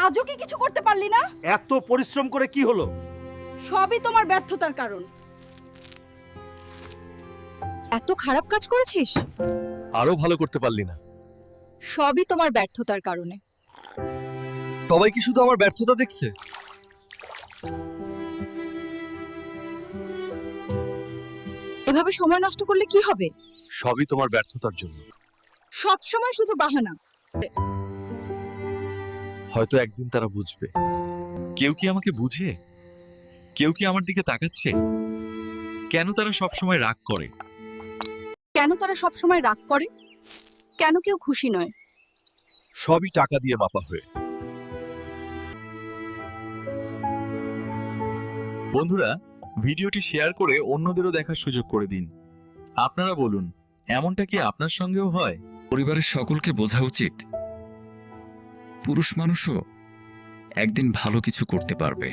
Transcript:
আজও কি কিছু করতে পারলি না? এত পরিশ্রম করে কি হলো? সবই তোমার ব্যর্থতার কারণ। এত খারাপ কাজ করেছিস, আরো ভালো করতে পারলি না। সবই তোমার ব্যর্থতার কারণে। সবাই কি শুধু আমার ব্যর্থতা দেখছে? এভাবে সময় নষ্ট করলে কি হবে? সবই তোমার ব্যর্থতার জন্য। সব সময় শুধু বাহানা। হয়তো একদিন তারা বুঝবে। কেউ কি আমাকে বুঝে? কেউ কি আমার দিকে তাকাচ্ছে? কেন তারা সব সময় রাগ করে? কেন তারা সব সময় রাগ করে? কেন কেউ খুশি নয়? সবই টাকা দিয়ে মাপা হয়ে। বন্ধুরা, ভিডিওটি শেয়ার করে অন্যদেরও দেখার সুযোগ করে দিন। আপনারা বলুন, এমনটা কি আপনার সঙ্গেও হয়? পরিবারের সকলকে বোঝা উচিত পুরুষ মানুষও একদিন ভালো কিছু করতে পারবে।